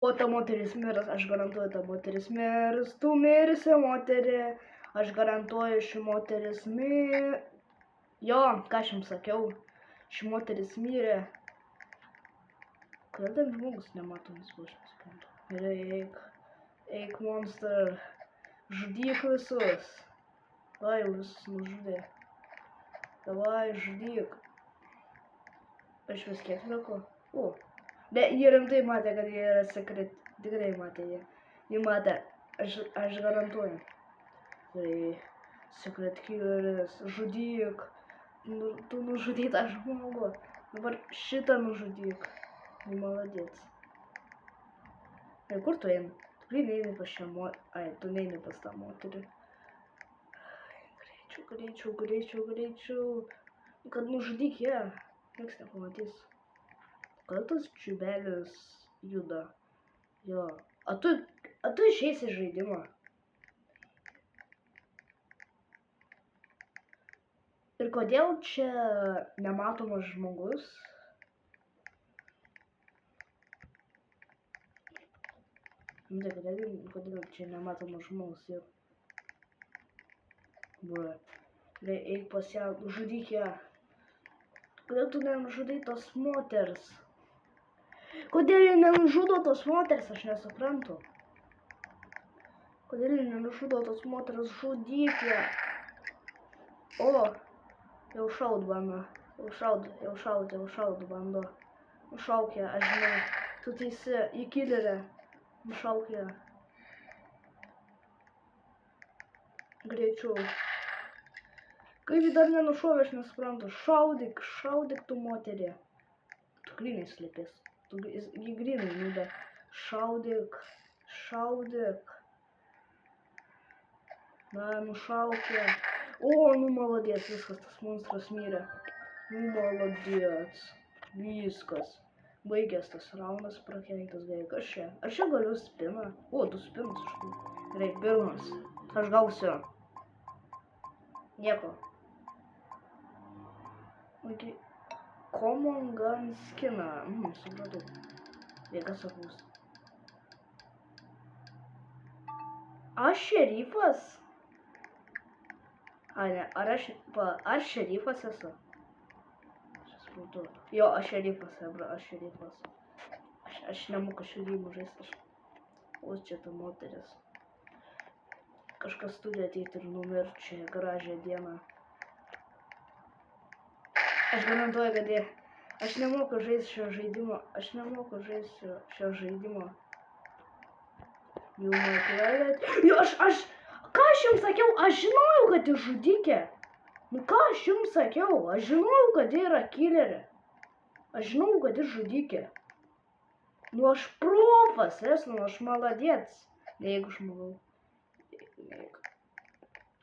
O ta moteris miras, aš garantuoju, ta moteris mirs, tu mirsi moterį, aš garantuoju, ši moteris Jo, ką aš jums sakiau, ši moteris mirė. Kodėl ten žmogus nematomas buvo, aš nesuprantu. Gerai, eik monster, žudyk visus. Vai, visus nužudė. Davai, žudyk. Aš vis kiek liko? O. Ne, jie rimtai matė, kad jie yra sekret. Tikrai matė jie. Jie matė. Aš garantuoju. Tai sekret killeris. Žudyk. Tu nužudyk tą žmogų. Dabar šitą nužudyk. Nu, maladėts. Ir kur tu eini? Tu neini pas šią moterį. Ai, tu neini pas tą moterį. Greičiau. Kad nužudyk ją. Nieks nepamatys. Kodėl tas čiubelis juda? Jo. A tu išeisi iš žaidimo? Ir kodėl čia nematomas žmogus? Kodėl čia nematomas žmogus? Jau. Bro. Eik pas ją, žudyk ją. Kodėl tu nenužudai tos moters? Kodėl jie nenužudo tos moters, aš nesuprantu. Kodėl jie nenužudo tos moters, žudyk ją. O, jau šaud bando. Jau šaud bando. Nušauk ją, aš žinau. Tu teisi, į killerę. Nušauk ją. Greičiau. Kaip jį dar nenušovė, aš nesuprantu. Šaudyk tu moterį. Tu grinai slėpės. Jį grinai nubė. Šaudyk. Na, nušauk ją. O, nu maladės, viskas, tas monstras mirė. Nu maladės. Viskas. Baigęs tas raunas, prakeiktas gerai. Kas čia? Aš čia galiu spiną. O, tu spinas iš tų. Gerai, pirmas. Aš gausiu. Nieko. Okay. Common gun skiną. Supratau. Jėgas sakus. Aš šerifas? A, ne. Ar šerifas esu? Aš supratau. Jo, aš šerifas, ebra. Aš nemoku šerifų žaisti. O, čia ta moteris. Kažkas turi ateiti ir numirti čia gražią dieną. Aš garantuoju, kad aš nemoku žaisti šio žaidimo. Jau matai. Jo, ką aš jums sakiau? Aš žinojau, kad ji žudikė. Nu ką aš jums sakiau? Aš žinojau, kad ji yra killerė. Aš žinojau, kad ji žudikė. Nu aš profas esu, aš maladėts. Jeigu žmogau.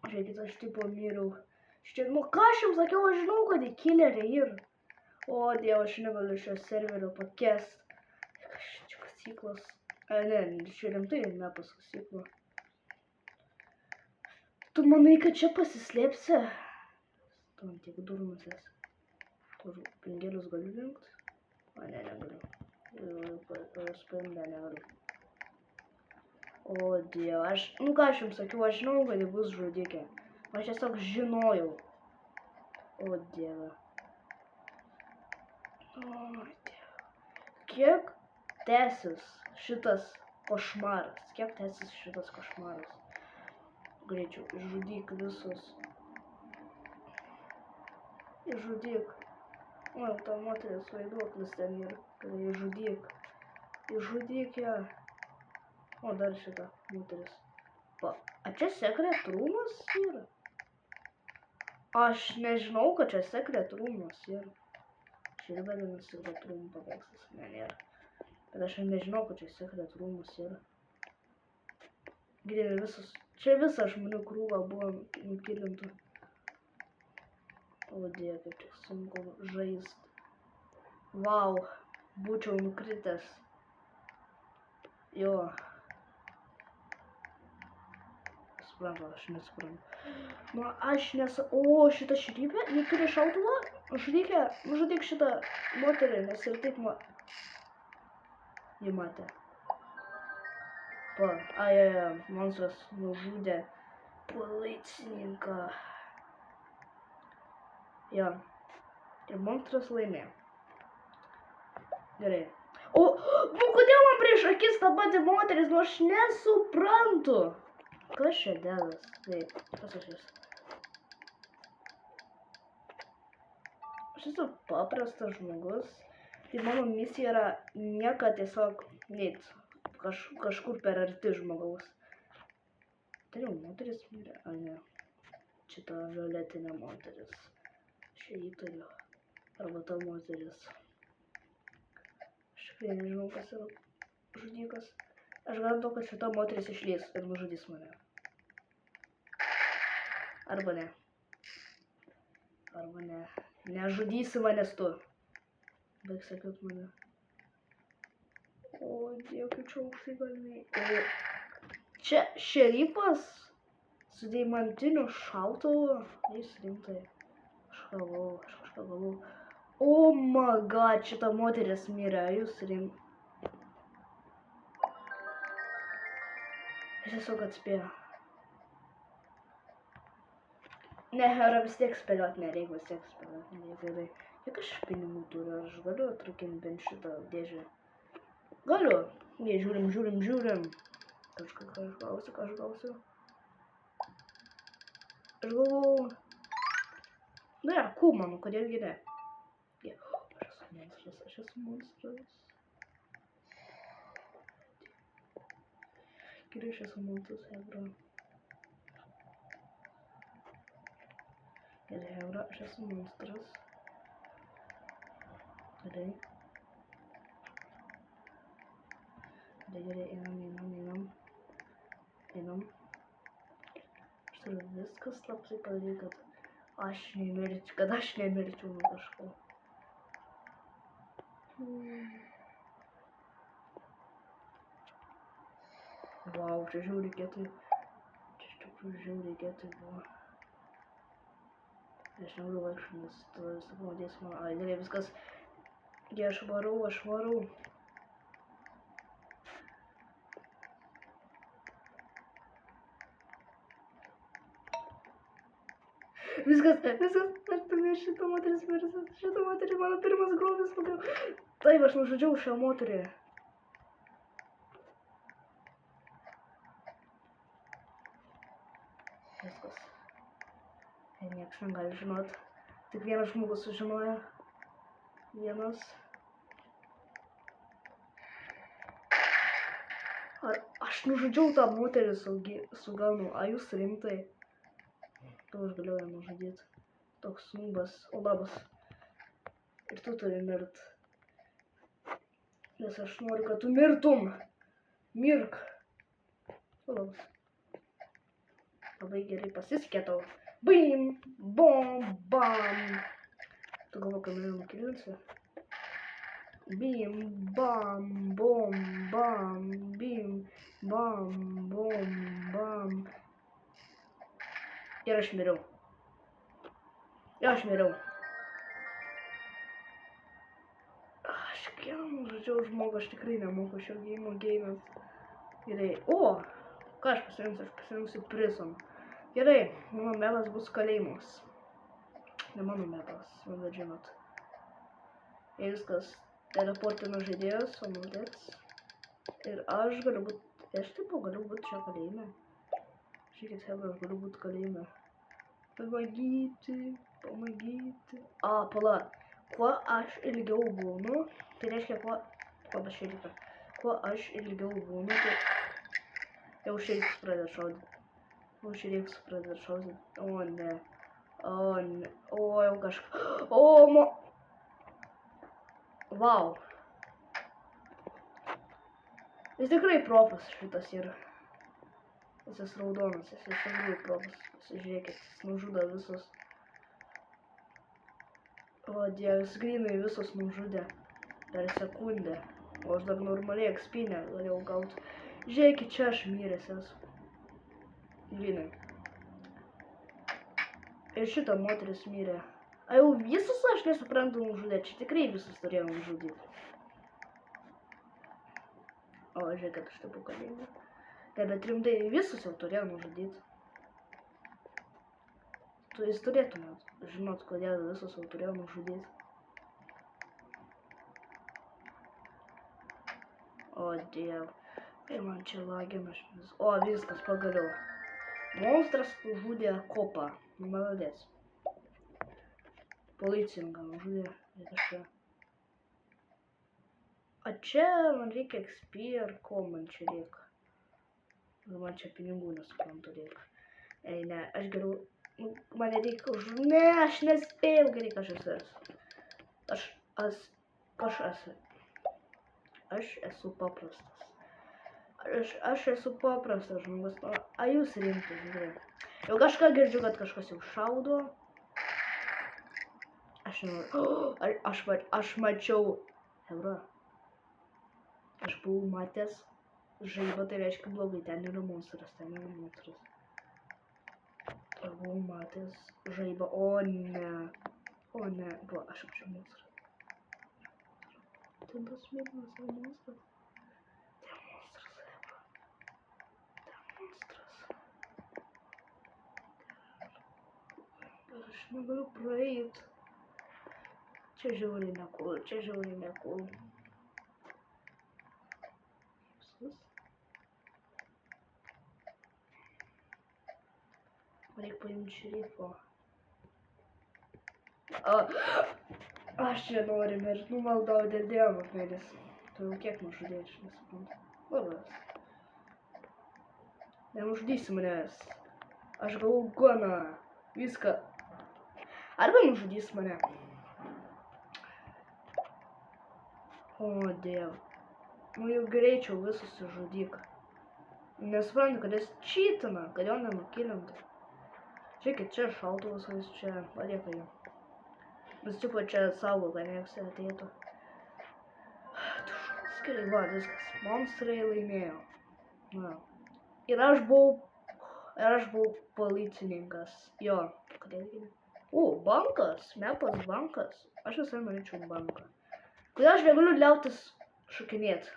Žiūrėkit, aš tipo miriau. Nu ką aš jums sakiau, aš žinau, kad į killerį ir. O, Dievo, aš negaliu šio serverio pakest. Čia kasyklos. Ne, čia rimtai ne pas kasyklą. Tu manai, kad čia pasislėpsi? Tu man tiek durnas esi. Tu pingelius galiu rinkti? O, ne, negaliu. Sprendę negaliu. O, Dievo, nu ką aš jums sakiau, aš žinau, kad ji bus žudikė. Aš tiesiog žinojau. O, Dieve. O, Dieve. Kiek tęsis šitas košmaras? Greičiau, išžudyk visus. Išžudyk. O, ta moteris vaiduoklis ten yra. Išžudyk ją. O, dar šitą moteris. A čia secret roomas yra? Aš nežinau, kad čia secret roomas yra. Čia vadinasi secret room paveikslas. Ne, nėra. Bet aš nežinau, kad čia secret roomas yra. Grinai visus. Čia visą žmonių krūvą buvo nukilintų. O, Dieve, kaip čia sunku žaist. Vau, būčiau nukritęs. Jo. Suprantu, aš nesuprantu. Nu, aš nesu... O, šitą šerifę, jie turi šautuvą? Nužudyk šitą moterį, nes ir taip Jį matė. Monstras nužudė policininką. Jo. Ir monstras laimėjo. Gerai. O, kodėl man prieš akis ta pati moteris, nu aš nesuprantu. Kas čia dedas? Taip, kas aš esu? Aš esu paprastas žmogus. Tai mano misija yra nieka tiesiog neit kažkur per arti žmogaus. Tai jau moteris mirė, ar ne? Šita violetinė moteris. Aš jį turiu. Arba ta moteris. Aš tikrai nežinau, kas yra žudikas. Aš garantuoju, kad šita moteris išlys ir nužudys mane. Arba ne. Arba ne. Nežudysi manęs tu. Baik sakiot mane. O, Dieve, kaip čia aukštai galiniai. O, čia šerifas su deimantiniu šautuvu. Jis rimtai. Aš kažką galvoju. Oh my god, šita moteris mirė, jūs rim. Aš tiesiog atspėjau. Ne, Hera vis tiek spėliot nereikia, Gerai. Kiek aš pinigų turiu, ar aš galiu atrakinti bent šitą dėžę? Galiu. Ne, žiūrim. Kažką aš gausiu. Aš galvoju. Ne, manau, kodėlgi ne. Aš esu monstras. Gerai, aš esu monstras, Hebra. Gerai, Hebra, aš esu monstras. Gerai. Gerai, einam. Aš turiu viskas slaptai padaryti, kad aš nemirčiau nuo kažko. Vau, čia žiauriai kietai. Čia iš tikrųjų žiauriai kietai buvo. Aš nenoriu vaikščioti, nes tada visą pamatys man. Ai, gerai, viskas. Gerai, aš varau. Viskas, aš pamiršau šitą moteris mirsiu. Šitą moterį mano pirmas grobis pagaliau. Taip, aš nužudžiau šią moterį. Viskas. Ir nieks negali žinot. Tik vienas žmogus sužinojo. Vienas. Ar aš nužudžiau tą moterį su ganu? A jūs rimtai? To aš galėjau ją nužudyti. Toks nubas. O labas. Ir tu turi mirt. Nes aš noriu, kad tu mirtum. Mirk. O labas. Labai gerai pasisekė tau. Bim, bom, bam. Tu galvo, kad mane nukilinsi? Bim, bam, bom, bam, bim, bam, bom, bam. Ir aš miriau. Aš nužudžiau žmogų, aš tikrai nemoku šio gėjimas. Gerai. O! Ką aš pasirinksiu? Aš pasirinksiu prison. Gerai, mano mepas bus kalėjimas. Ne mano mepas, man bet žinot. Ir viskas. Teleportino žaidėjas, o nuodėts. Ir aš galiu būti... Aš taip galiu būti čia kalėjime. Žiūrėkit, Hebra, aš galiu būti kalėjime. Pamagyti. A, pala. Kuo aš ilgiau būnu, tai reiškia, kuo aš ilgiau būnu, tai... Jau šeifas pradeda šaudyti. O, ne. O, jau kažką. O, Vau. Jis tikrai profas šitas yra. Jis raudonas, jis tikrai profas. Pasižiūrėkit, jis nužudo visus. O, Dieve, jis grinai visus nužudė. Per sekundę. O aš dar normaliai ekspinę galėjau gauti. Žiūrėkit, čia aš miręs esu. Grinai. Ir šita moteris mirė. A jau visus aš nesuprantu nužudė. Čia tikrai visus turėjau nužudyti. O, žiūrėkit, aš taip kalėjau. Ne, bet rimtai visus jau turėjo nužudyti. Jūs turėtumėt žinot, kodėl visus jau turėjo nužudyti. O diev. Kai man čia lagina šis. O, viskas pagaliau. Monstras nužudė kopą. Maladės. Policininką nužudė. Kažką. A čia man reikia XP ir ko man čia reikia. Man čia pinigų nesuprantu reikia. Ei, ne, aš geriau. Man reikia už... Ne, aš nespėjau, gerai, aš esu. Aš esu paprastas. Aš esu paprastas žmogus. A jūs rimtas, gerai. Jau kažką girdžiu, kad kažkas jau šaudo. Aš nenoriu. Aš mačiau... Hebra. Aš buvau matęs žaibą, tai reiškia blogai. Ten yra monstras, Aš buvau matęs žaibą. O ne. Va, aš apčiau monstrą. Ten tas mėlynas yra monstras. Aš negaliu praeit. Čia žiauriai nekul. Reikia paimti šerifo. Aš čia noriu mirti, maldau dėl Dievo, melis. Tu jau kiek nužudėjai, aš nesuprantu. Labas. Nenužudysi manęs. Aš gavau goną. Viską. Arba nužudys mane. O Diev. Nu jau greičiau visus sužudyk. Nesuprantu, kad jis čytina, kad jo nenukilintų. Žiūrėkit, čia šautuvas, o jis čia palieka jau. Vis tipo čia saugo, kad nieks ateitų. Gerai, va, viskas. Monstrai laimėjo. Na. Ir aš buvau policininkas. Jo. Kodėl gimė? Bankas. Mepas bankas. Aš visai norėčiau banką. Kodėl aš negaliu liautis šokinėti?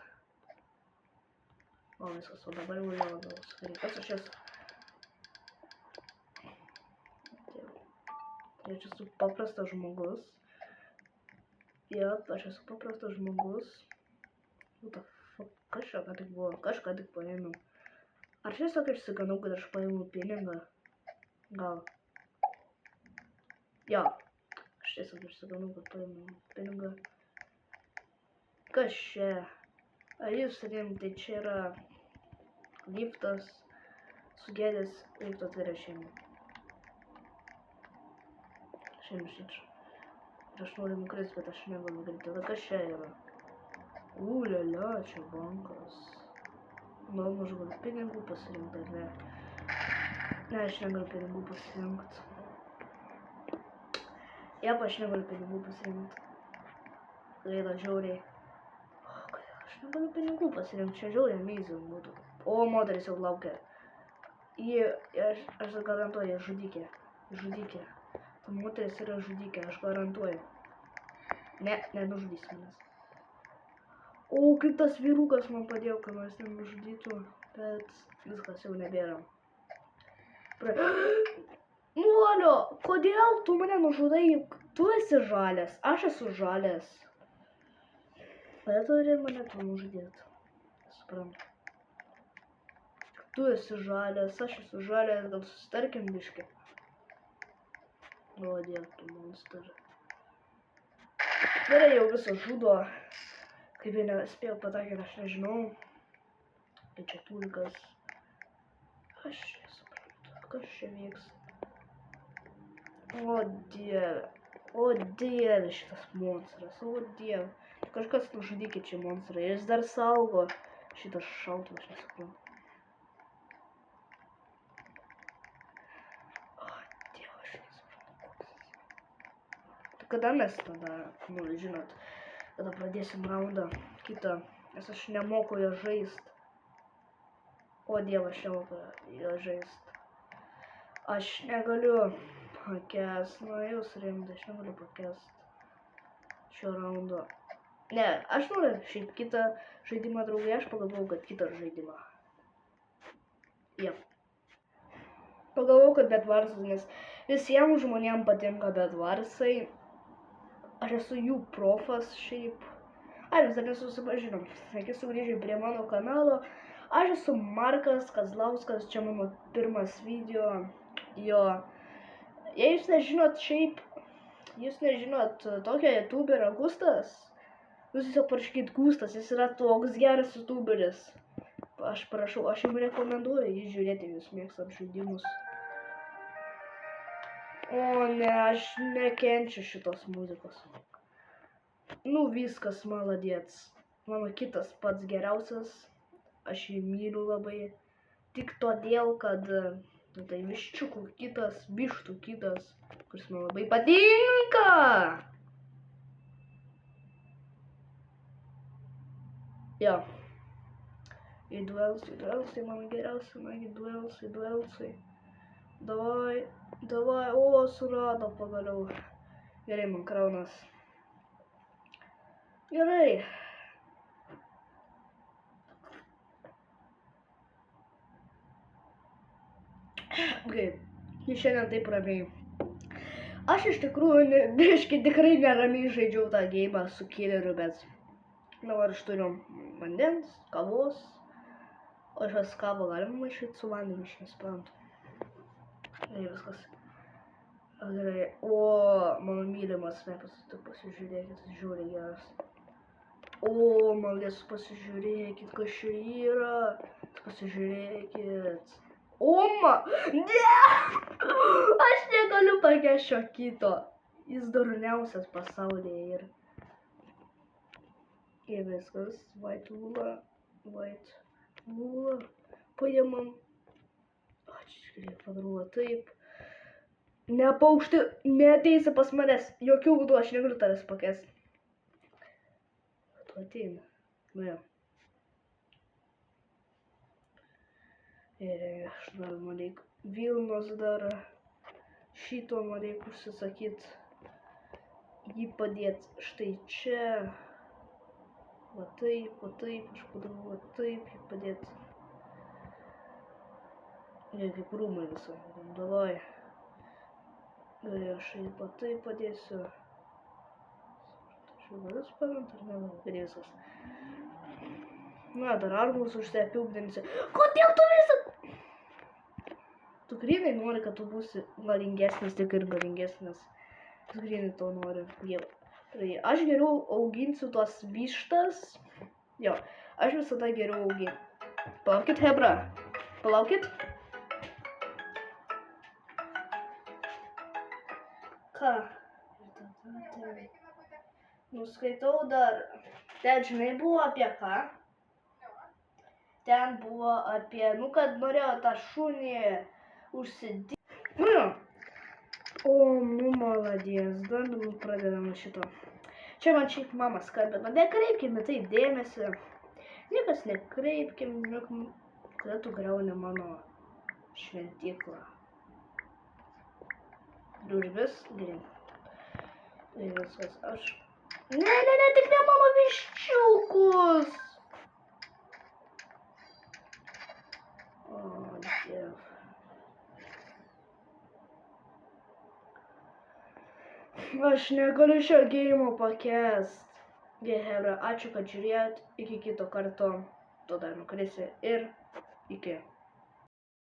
O, viskas, o dabar jau liautis. Gerai, kas aš esu? Aš esu paprastas žmogus. Jep, aš esu paprastas žmogus. What the fuck? Kas čia ką tik buvo? Kažką tik paėmiau. Ar tiesiog išsiganau, kad aš paėmiau pinigą? Gal. Jo. Aš tiesiog išsiganau, kad paėmiau pinigą. Kas čia? A jūs rimtai, čia yra liftas. Sugedęs liftas yra šiandien. Ir aš noriu nukrist, bet aš negaliu nukriti. Tada kas čia yra? Ulialia, čia bankas. Nu, aš galiu pinigų pasirinkti, ar ne? Ne, aš negaliu pinigų pasirinkti. Jep, aš negaliu pinigų pasirinkti. Gaila, žiauriai. Kodėl aš negaliu pinigų pasirinkti? Čia žiauriai amazing būtų. O, moteris jau laukia. Aš garantuoju, žudikė. Ta moteris yra žudikė, aš garantuoju. Ne, nenužudys manęs. O, kaip tas vyrukas man padėjo, kad manęs nenužudytų. Bet viskas jau nebėra. Nuolio, kodėl tu mane nužudai? Tu esi žalias, aš esu žalias. Bet turi mane tu nužudėti. Suprantu. Tu esi žalias, aš esu žalias, gal susitarkim biškį. O, Diev, tu monster. Gerai, jau visą žudo. Kaip jie nespėjo patakyti, aš nežinau. Tai čia tulkas. Aš nesuprantu, kas čia vyks. O, Dieve, šitas monstras. O, Dieve. Kažkas nužudykit čia monstrą. Jis dar saugo šitas šautuvas, aš nesuprantu. Kada mes tada, žinot, tada pradėsim raundą kitą, nes aš nemoku jo žaist. O, Dieve, aš nemoku jo žaist. Aš negaliu pakęst, jūs rimtai, aš negaliu pakęst šio raundo. Ne, aš noriu šiaip kitą žaidimą, draugai, aš pagalvojau, kad kitą žaidimą. Jep. Pagalvojau, kad Bedvarsas, nes visiems žmonėms patinka Bedvarsai. Aš esu jų profas šiaip. Ai, mes dar nesusipažinom. Sveiki sugrįžę prie mano kanalo. Aš esu Markas Kazlauskas, čia mano pirmas video. Jo. Jei jūs nežinot šiaip, jūs nežinot tokio youtuberio Gustas, jūs tiesiog parašykit Gustas, jis yra toks geras youtuberis. Aš prašau, aš jums rekomenduoju jį žiūrėti, jūs mėgstat žaidimus. O ne, aš nekenčiu šitos muzikos. Nu viskas, maladėts. Mano kitas pats geriausias, aš jį myliu labai. Tik todėl, kad tai viščiukų kitas, vištų kitas, kuris man labai patinka. Jo. Į duelsai, mano geriausia, nagi duelsai. Davai, o, surado pagaliau. Gerai, man kraunas. Gerai. Kaip, šiandien taip ramiai. Aš iš tikrųjų, biškį tikrai neramiai žaidžiau tą geimą su killeriu, bet dabar aš turiu vandens, kavos. O šios kavą galima maišyti su vandeniu, aš nesuprantu. Gerai, viskas. Gerai, o, mano mylimas mepas, tu pasižiūrėkit, jis žiūri geras. O, malės, pasižiūrėkit, kas čia yra. Pasižiūrėkit. Oma! Ne! Aš negaliu pakęsti šio kito. Jis durniausias pasaulyje ir viskas. White Lula. Paimam. Čia reikia padaruoti taip. Nepaukšti, neateisi pas manęs. Jokių būdų aš negaliu tavęs pakęsti. Tu ateina. Nu jo. Ir aš dar man reik Vilnos dar. Šito man reik užsisakyt. Jį padėt štai čia. Va taip, aš padarau va taip, jį padėt. Ne, kaip rūmai visą. Davai. Gerai, aš jį va taip padėsiu. Aš jau galiu spamint ar ne? Gerai, viskas. Na, dar argus užsiapilpdinsi. Kodėl tu visą? Tu grinai nori, kad tu būsi galingesnis, tik ir galingesnis. Tu grinai to nori. Jau. Tai aš geriau auginsiu tuos vištas. Jo, aš visada geriau auginsiu. Palaukit, hebra. Palaukit. Ką? Nuskaitau dar. Ten žinai buvo apie ką? Ten buvo apie, kad norėjo tą šunį užsidėti. Nu jo. O, maladės, dar pradedam šito. Čia man šiaip mama skambina, nekreipkime tai dėmesį. Niekas nekreipkim, kada tu griauni mano šventyklą. Liužvis, gerai. Tai viskas, aš... Ne, tik ne mano viščiukus! O, diev. Aš negaliu šio geimo pakęst. Hebra, ačiū, kad žiūrėjot. Iki kito karto. Tu dar nukrisi ir iki.